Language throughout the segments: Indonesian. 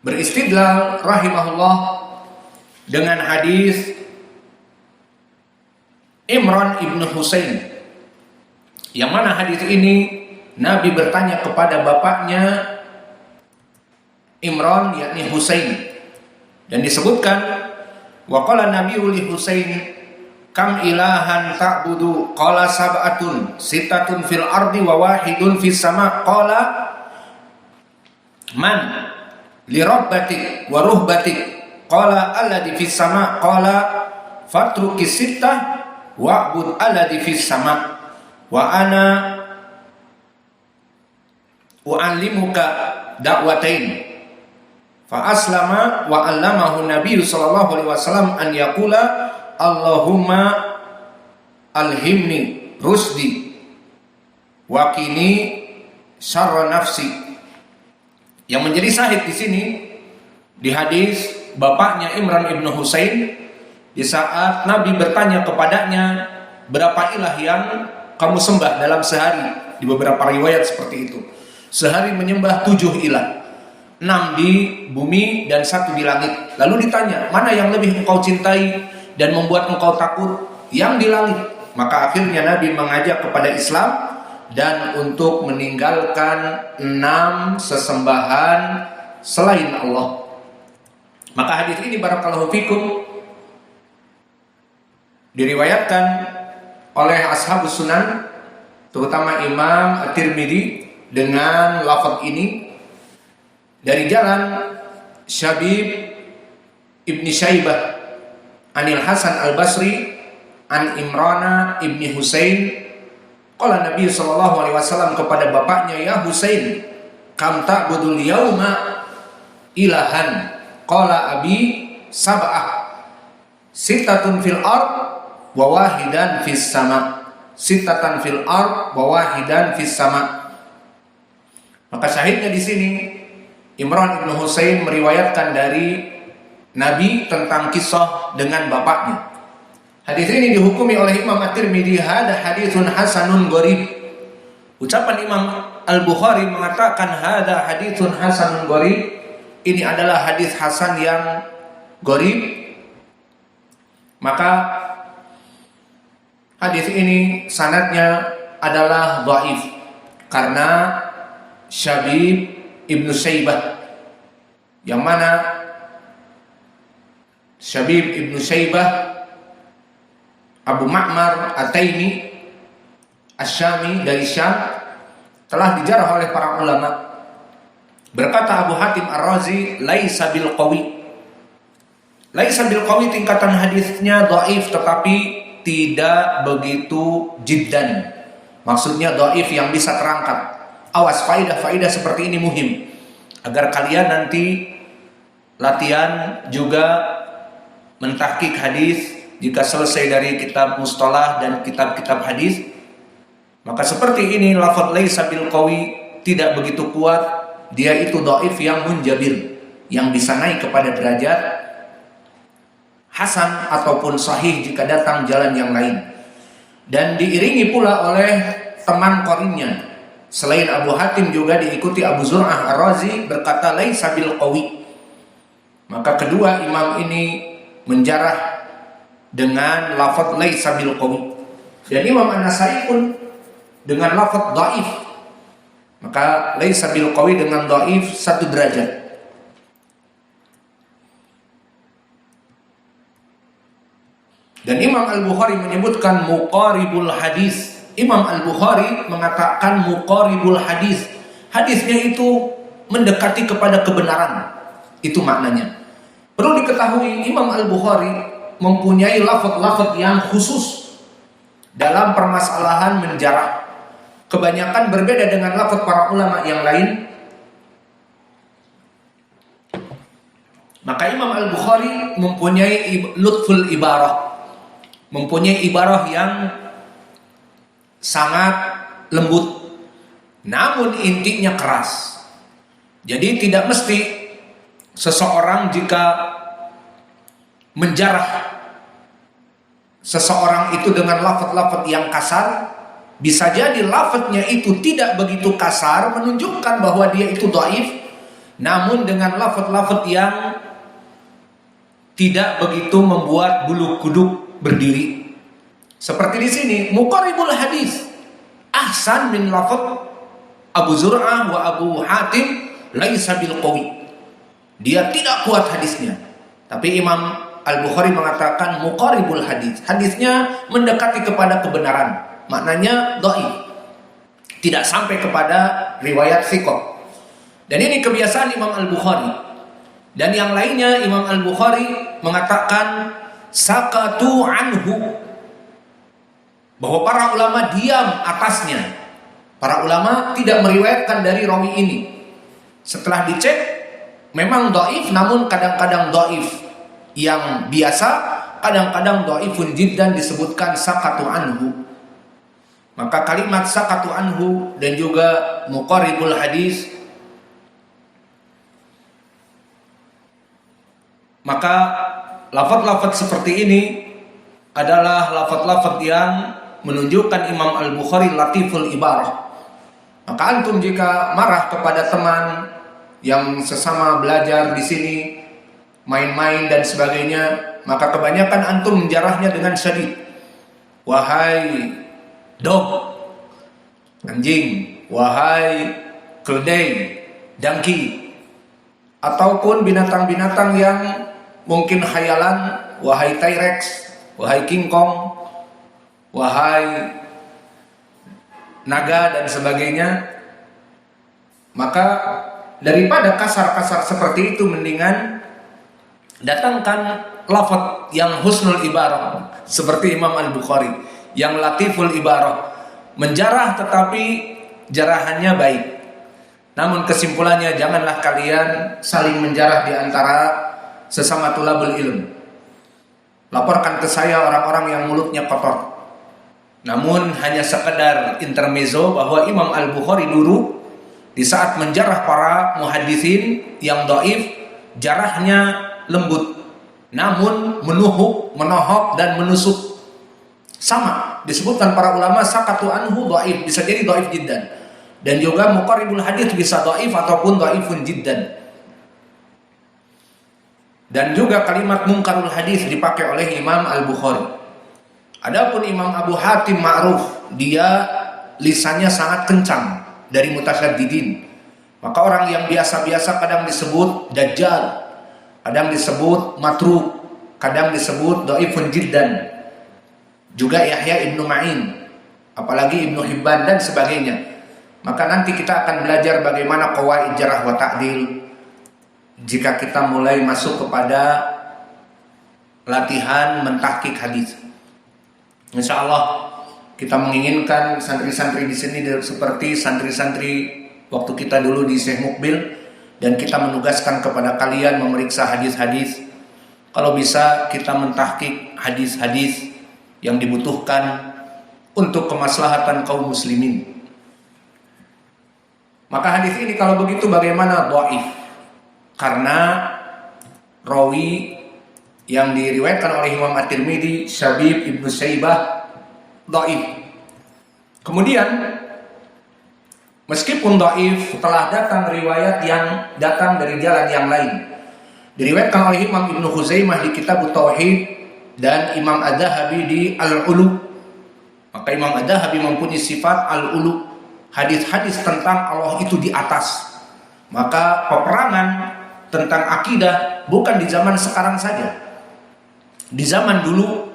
beristidlal rahimahullah dengan hadis Imran ibn Husain, yang mana hadis ini Nabi bertanya kepada bapaknya Imran yakni Husain, dan disebutkan waqala Nabiyu li Husain kam ilahan ta'budu qala sab'atun sittatun fil ardi wa wahidun fis sama qala man li rabbatik wa ruhbatik qala alladhi fis sama qala fatruki sittah wa'bud alladhi fis sama wa ana u'allimuka da'watain fa aslama wa 'allamahu Nabi sallallahu alaihi wasallam an yaqula Allahumma alhimni rusdi wa qini syarra nafsi. Yang menjadi sahih di sini di hadis bapaknya Imran ibn Husain, di saat Nabi bertanya kepadanya, berapa ilah yang kamu sembah dalam sehari? Di beberapa riwayat seperti itu. Sehari menyembah 7 ilah, 6 di bumi dan 1 di langit. Lalu ditanya, mana yang lebih engkau cintai dan membuat engkau takut? Yang di langit. Maka akhirnya Nabi mengajak kepada Islam dan untuk meninggalkan 6 sesembahan selain Allah. Maka hadis ini barakallahu fikum diriwayatkan oleh ashabus sunan, terutama Imam At-Tirmidzi dengan lafaz ini dari jalan Syabib ibni Syaibah Anil Hasan al-Basri an Imrana ibni Husain qala Nabi sallallahu alaihi wasallam kepada bapaknya, ya Husain kam ta'budul yauma ilahan qala abi sab'ah sittatun fil ard wa wahidan fis sama sittatan fil ard wa wahidan fis sama. Maka syahidnya di sini Imran ibn Husain meriwayatkan dari Nabi tentang kisah dengan bapaknya. Hadis ini dihukumi oleh Imam At-Tirmidzi hada haditsun hasanun gharib. Ucapan Imam Al-Bukhari mengatakan hada haditsun hasanun gharib, ini adalah hadis hasan yang gharib. Maka hadis ini sanadnya adalah dhaif karena Syabib ibnu Syaibah, yang mana Syabib ibnu Syaibah Abu Ma'mar At-Taimi Asy-Syami dari Syam telah dijarah oleh para ulama. Berkata Abu Hatim Ar-Razi, laisa bil qawi. Laisa bil qawi tingkatan hadisnya dhaif, tetapi tidak begitu jiddan. Maksudnya dhaif yang bisa terangkat. Awas, faidah-faidah seperti ini muhim agar kalian nanti latihan juga mentahqiq hadis. Jika selesai dari kitab mustalah dan kitab-kitab hadis, maka seperti ini lafaz laisa bil qawi tidak begitu kuat, dia itu dhaif yang munjabir, yang bisa naik kepada derajat hasan ataupun sahih jika datang jalan yang lain. Dan diiringi pula oleh teman qarinnya. Selain Abu Hatim juga diikuti Abu Zur'ah Ar-Razi berkata laisa bil qawi. Maka kedua imam ini menjarah dengan lafaz laisa bil qawi. Dan Imam An-Nasai pun dengan lafaz dhaif. Maka laisa bil qawi dengan dhaif 1 derajat. Dan Imam Al-Bukhari menyebutkan muqaribul hadis. Imam Al-Bukhari mengatakan muqaribul hadis. Hadisnya itu mendekati kepada kebenaran. Itu maknanya. Perlu diketahui Imam Al-Bukhari mempunyai lafaz-lafaz yang khusus dalam permasalahan menjarah. Kebanyakan berbeda dengan lafaz para ulama yang lain. Maka Imam Al-Bukhari mempunyai lutful ibarah, mempunyai ibarah yang sangat lembut, namun intinya keras. Jadi tidak mesti seseorang jika menjarah seseorang itu dengan lafaz-lafaz yang kasar, bisa jadi lafaznya itu tidak begitu kasar menunjukkan bahwa dia itu dhaif, namun dengan lafaz-lafaz yang tidak begitu membuat bulu kuduk berdiri. Seperti di sini, muqarribul hadis ahsan min lafaz Abu Zur'ah wa Abu Hatim laisa bil qawi. Dia tidak kuat hadisnya. Tapi Imam Al-Bukhari mengatakan muqarribul hadis. Hadisnya mendekati kepada kebenaran. Maknanya dhaif. Tidak sampai kepada riwayat thiqah. Dan ini kebiasaan Imam Al-Bukhari. Dan yang lainnya Imam Al-Bukhari mengatakan sakatu anhu, bahwa para ulama diam atasnya. Para ulama tidak meriwayatkan dari rawi ini. Setelah dicek memang dhaif, namun kadang-kadang dhaif yang biasa, kadang-kadang dhaifun jiddan disebutkan sakatu anhu. Maka kalimat sakatu anhu dan juga muqarribul hadis, maka lafaz-lafaz seperti ini adalah lafaz-lafaz yang menunjukkan Imam Al-Bukhari latiful ibarah. Maka antum jika marah kepada teman yang sesama belajar di sini, main-main dan sebagainya, maka kebanyakan antum menjarahnya dengan syadid. Wahai dog, anjing, wahai keledai, dangki, ataupun binatang-binatang yang mungkin khayalan, wahai T-Rex, wahai King Kong, wahai naga dan sebagainya. Maka daripada kasar-kasar seperti itu, mendingan datangkan lafaz yang husnul ibarah seperti Imam Al-Bukhari, yang latiful ibarah, menjarah tetapi jarahannya baik. Namun kesimpulannya, janganlah kalian saling menjarah di antara sesama tulabul ilm. Laporkan ke saya orang-orang yang mulutnya kotor. Namun hanya sekedar intermezzo bahwa Imam Al-Bukhari dulu di saat menjarah para muhaditsin yang dhaif, jarahnya lembut, namun menuhuk, menohok dan menusuk. Sama disebutkan para ulama sakatu anhu dhaif, bisa jadi dhaif jiddan. Dan juga muqarribul hadis bisa dhaif ataupun dhaifun jiddan. Dan juga kalimat munkarul hadis dipakai oleh Imam Al-Bukhari. Adapun Imam Abu Hatim ma'ruf, dia lisannya sangat kencang dari mutasyaddidin. Maka orang yang biasa-biasa kadang disebut dajjal, kadang disebut matruk, kadang disebut dhaifun jiddan. Juga Yahya Ibnu Ma'in, apalagi Ibnu Hibban dan sebagainya. Maka nanti kita akan belajar bagaimana qawaid jarh wa ta'dil jika kita mulai masuk kepada latihan mentahqiq hadis. Insyaallah kita menginginkan santri-santri di sini seperti santri-santri waktu kita dulu di Syekh Mukbil, dan kita menugaskan kepada kalian memeriksa hadis-hadis. Kalau bisa kita mentahqiq hadis-hadis yang dibutuhkan untuk kemaslahatan kaum muslimin. Maka hadis ini kalau begitu bagaimana dhaif? Karena rawi yang diriwayatkan oleh Imam At-Tirmidzi, Syabib Ibnu Syaibah, dhaif. Kemudian meskipun dhaif, telah datang riwayat yang datang dari jalan yang lain. Diriwayatkan oleh Imam Ibnu Khuzaimah di Kitab Tauhid dan Imam Adz-Dzahabi di Al-Ulu. Maka Imam Adz-Dzahabi mempunyai sifat Al-Ulu, hadis-hadis tentang Allah itu di atas. Maka peperangan tentang akidah bukan di zaman sekarang saja. Di zaman dulu,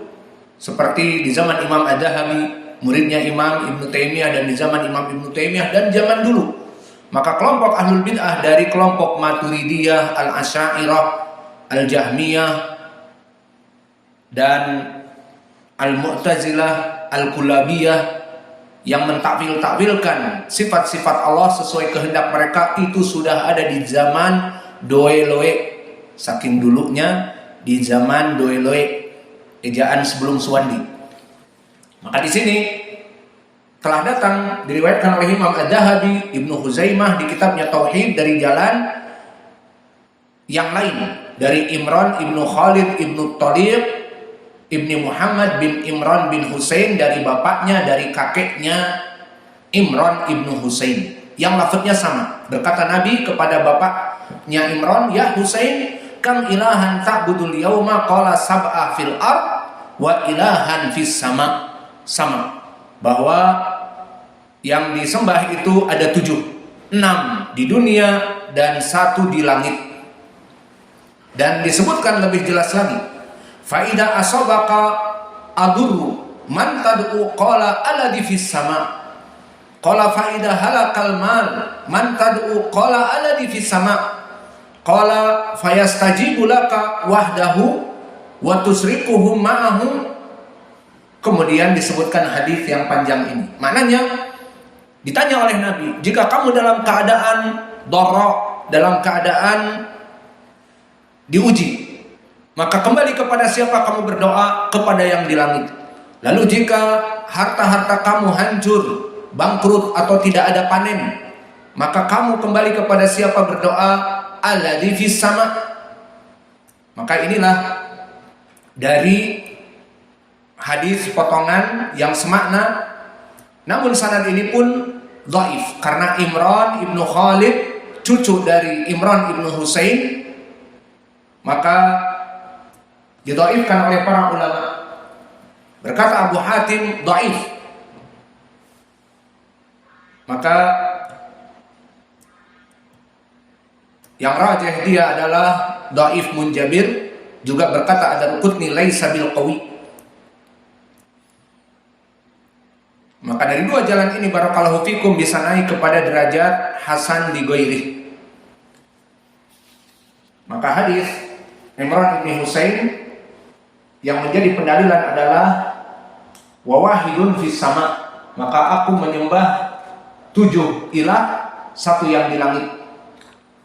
seperti di zaman Imam Adz-Dzahabi, muridnya Imam Ibnu Taimiyah, dan di zaman Imam Ibnu Taimiyah dan zaman dulu. Maka kelompok Ahlul Bid'ah dari kelompok Maturidiyah, Al-Asy'ariyah, Al-Jahmiyah dan Al-Mu'tazilah, Al-Kullabiyah yang mentakwil-takwilkan sifat-sifat Allah sesuai kehendak mereka, itu sudah ada di zaman Doeloe. Saking dulunya di zaman Doeloe, ejaan sebelum Suwandi. Maka di sini telah datang diriwayatkan oleh Imam Adz-Dzahabi, Ibnu Khuzaimah di kitabnya Tauhid dari jalan yang lain, dari Imran Ibnu Khalid Ibnu Taliq Ibni Muhammad bin Imran bin Husain, dari bapaknya, dari kakeknya Imran Ibnu Husain, yang lafadznya sama. Berkata Nabi kepada bapak anaknya Imran, ya Husain, kam ilahan ta'budul yauma, qala sab'a fil ard wa ilahan fis sama. Bahwa yang disembah itu ada 7, 6 di dunia dan 1 di langit. Dan disebutkan lebih jelas lagi, faida asobaka aduru man tad'u qala alladhi fis sama. Qala faida halakal mal man tad'u qala alladhi fis sama. Qala fayastajibu laka wahdahu wa tusrikuhum ma'ahum. Kemudian disebutkan hadis yang panjang ini. Maknanya ditanya oleh Nabi, jika kamu dalam keadaan dharra, dalam keadaan diuji, maka kembali kepada siapa kamu berdoa? Kepada yang di langit. Lalu jika harta-harta kamu hancur, bangkrut atau tidak ada panen, maka kamu kembali kepada siapa berdoa? Alladzi fis sama. Maka inilah dari hadis potongan yang semakna, namun sanad ini pun dhaif karena Imran ibnu Khalid, cucu dari Imran ibnu Husain, maka didhaifkan oleh para ulama. Berkata Abu Hatim dhaif. Maka yang rajih dia adalah dhaif munjabir. Juga berkata Ad-Darqutni laisa bil qawi. Maka dari 2 jalan ini barakallahu fikum bisa naik kepada derajat hasan li ghairi. Maka hadis Imran bin Husain yang menjadi pendalilan adalah wa wahidun fis sama, maka aku menyembah 7 ilah, 1 yang di langit.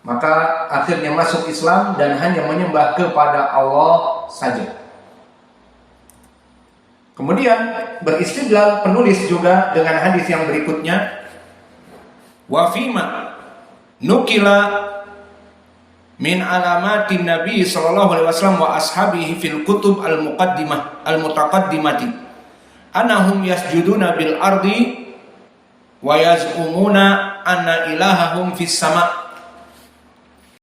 Maka akhirnya masuk Islam dan hanya menyembah kepada Allah saja. Kemudian beristidlal penulis juga dengan hadis yang berikutnya, wa fima nukila min alamatin Nabi sallallahu alaihi wasallam wa ashabihi fil kutub al-muqaddimah al-mutaqaddimati annahum yasjuduna bil ardi wa yaz'umuna anna ilahahum fis sama'.